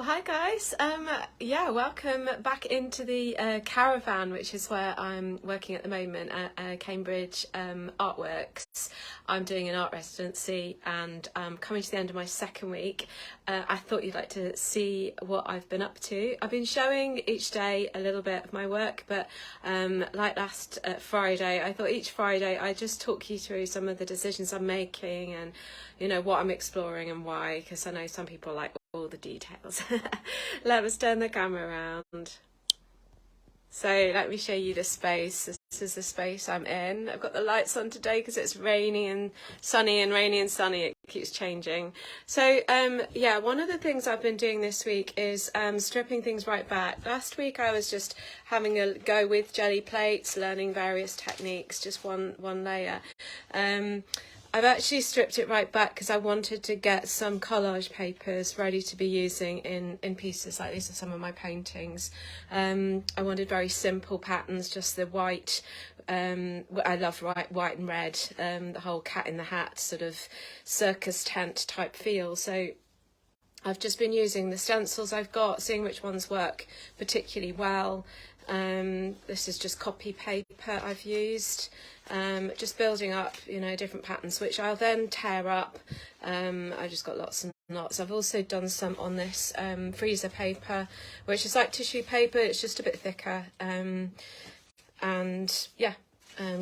Well, hi guys. Yeah, welcome back into the caravan, which is where I'm working at the moment at Cambridge Artworks. I'm doing an art residency and coming to the end of my second week. I thought you'd like to see what I've been up to. I've been showing each day a little bit of my work, but like last Friday, I thought each Friday I'd just talk you through some of the decisions I'm making and, you know, what I'm exploring and why, because I know some people like all the details. Let us turn the camera around. So let me show you the space. This is the space I'm in. I've got the lights on today because it's rainy and sunny and rainy and sunny. It keeps changing. So yeah, one of the things I've been doing this week is stripping things right back. Last week I was just having a go with jelly plates, learning various techniques, just one layer. I've actually stripped it right back because I wanted to get some collage papers ready to be using in pieces. Like these are some of my paintings. I wanted very simple patterns, just the white. I love white and red, the whole cat in the hat sort of circus tent type feel. So I've just been using the stencils I've got, seeing which ones work particularly well. This is just copy paper I've used, just building up, you know, different patterns which I'll then tear up. I just got lots and lots. I've also done some on this freezer paper, which is like tissue paper. It's just a bit thicker, and yeah,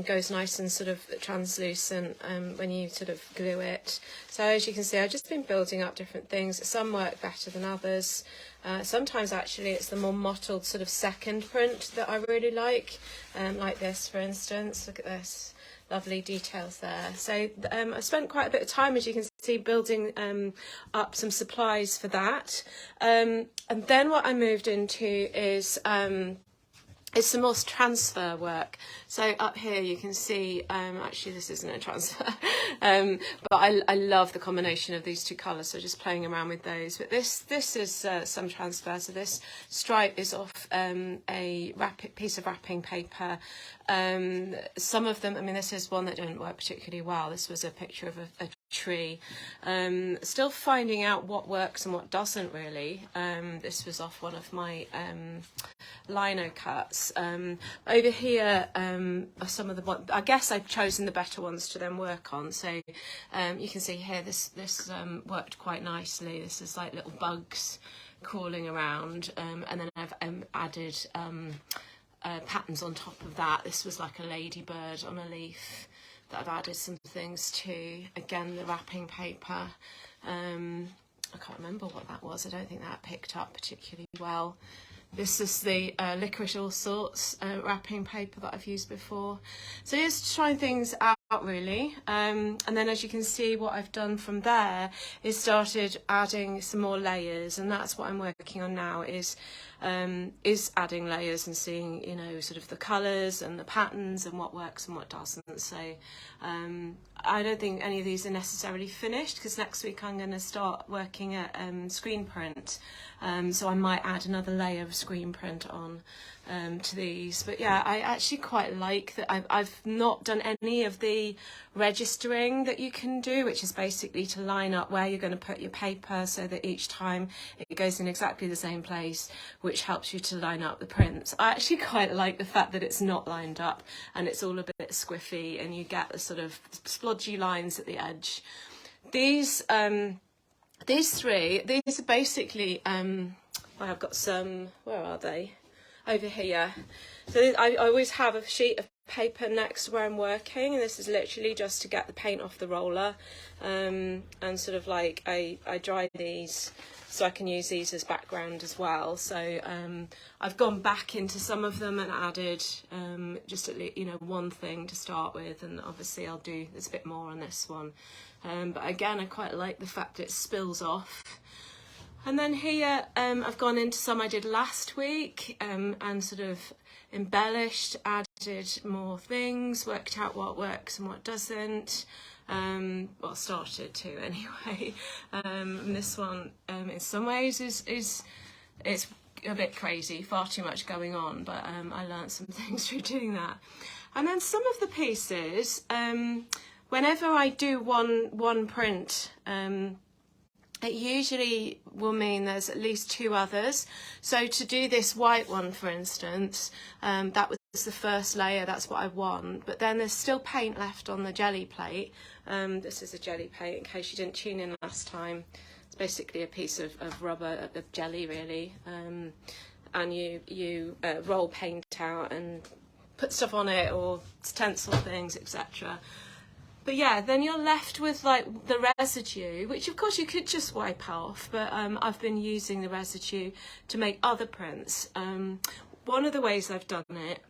goes nice and sort of translucent when you sort of glue it. So as you can see, I've just been building up different things. Some work better than others. Sometimes actually it's the more mottled sort of second print that I really like this for instance. Look at this, lovely details there. So I spent quite a bit of time, as you can see, building up some supplies for that. And then what I moved into is some more transfer work. So up here you can see, actually this isn't a transfer, but I love the combination of these two colours, so just playing around with those. But this is some transfer. So this stripe is off a piece of wrapping paper. Some of them, I mean, this is one that didn't work particularly well. This was a picture of a tree. Still finding out what works and what doesn't really. This was off one of my lino cuts. Over here are some of the ones, I guess I've chosen the better ones to then work on. So you can see here this worked quite nicely. This is like little bugs crawling around, and then I've added patterns on top of that. This was like a ladybird on a leaf that I've added some things to. Again, the wrapping paper. I can't remember what that was. I don't think that picked up particularly well. This is the Licorice All Sorts wrapping paper that I've used before. So just trying things out really. And then as you can see, what I've done from there is started adding some more layers, and that's what I'm working on now, is adding layers and seeing, you know, sort of the colours and the patterns and what works and what doesn't. So I don't think any of these are necessarily finished, because next week I'm going to start working at screen print. So I might add another layer of screen print on to these. But yeah, I actually quite like that. I've not done any of the registering that you can do, which is basically to line up where you're going to put your paper so that each time it goes in exactly the same place, which helps you to line up the prints. I actually quite like the fact that it's not lined up and it's all a bit squiffy and you get the sort of splodgy lines at the edge. These three are basically, well, I've got some, where are they? Over here. So I always have a sheet of paper next to where I'm working, and this is literally just to get the paint off the roller, and sort of like I dry these so I can use these as background as well. So I've gone back into some of them and added just you know, one thing to start with, and obviously there's a bit more on this one, but again I quite like the fact that it spills off. And then here I've gone into some I did last week and sort of embellished, added more things, worked out what works and what doesn't. Well, started to anyway. And this one in some ways it's a bit crazy, far too much going on, but I learned some things through doing that. And then some of the pieces, whenever I do one print, it usually will mean there's at least 2 others. So to do this white one, for instance, that was the first layer, that's what I want, but then there's still paint left on the jelly plate. This is a jelly plate, in case you didn't tune in last time. It's basically a piece of rubber, of jelly really, and you roll paint out and put stuff on it, or stencil things, etc. But yeah, then you're left with like the residue, which of course you could just wipe off, but I've been using the residue to make other prints. One of the ways I've done it,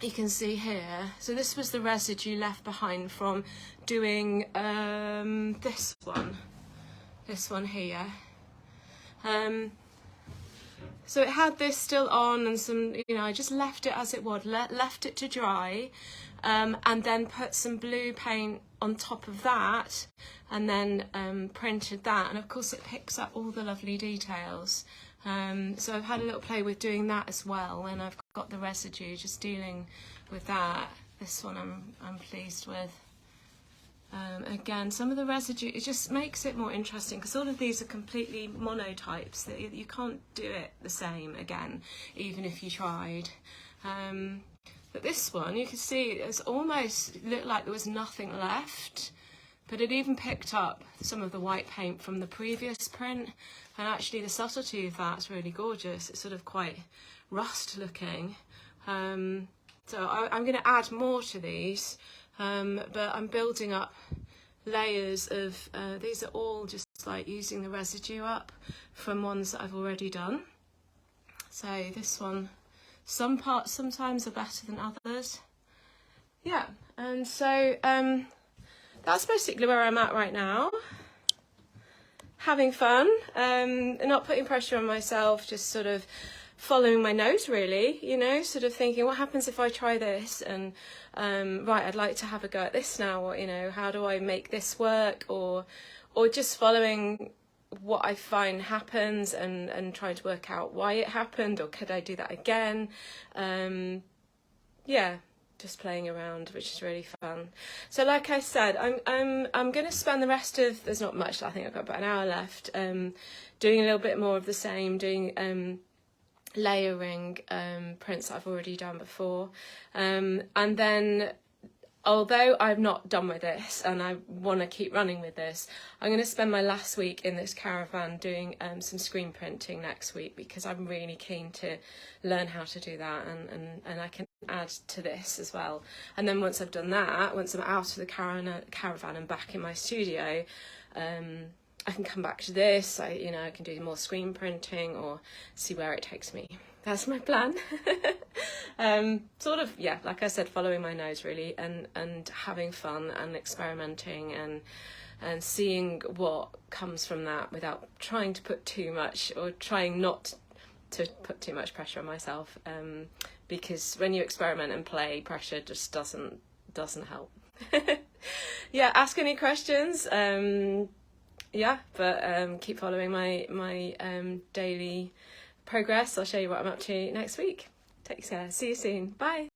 you can see here, so this was the residue left behind from doing this one here. So it had this still on, and some, you know, I just left it as it was, left it to dry, and then put some blue paint on top of that, and then printed that, and of course it picks up all the lovely details. So I've had a little play with doing that as well, and I've got the residue, just dealing with that. This one I'm pleased with. Again, some of the residue, it just makes it more interesting, because all of these are completely monotypes, that you can't do it the same again, even if you tried. But this one, you can see it's almost looked like there was nothing left, but it even picked up some of the white paint from the previous print, and actually the subtlety of that's really gorgeous. It's sort of quite rust looking. So I'm going to add more to these. But I'm building up layers of, these are all just like using the residue up from ones that I've already done. So this one, some parts sometimes are better than others. Yeah, and so that's basically where I'm at right now. Having fun, not putting pressure on myself, just sort of following my nose really, you know, sort of thinking, what happens if I try this, and right, I'd like to have a go at this now, or, you know, how do I make this work, or just following what I find happens, and trying to work out why it happened, or could I do that again. Yeah, just playing around, which is really fun. So like I said, I'm going to spend the rest of, there's not much, I think I've got about an hour left, doing a little bit more of the same, doing layering prints that I've already done before, and then, although I'm not done with this and I want to keep running with this, I'm going to spend my last week in this caravan doing some screen printing next week, because I'm really keen to learn how to do that, and I can add to this as well. And then once I've done that, once I'm out of the caravan and back in my studio, I can come back to this. I can do more screen printing, or see where it takes me. That's my plan. Sort of, yeah, like I said, following my nose really, and having fun and experimenting, and seeing what comes from that, without trying to put too much, or trying not to put too much pressure on myself, because when you experiment and play, pressure just doesn't help. Yeah, ask any questions. Yeah, but keep following my daily progress. I'll show you what I'm up to next week. Take care. See you soon. Bye.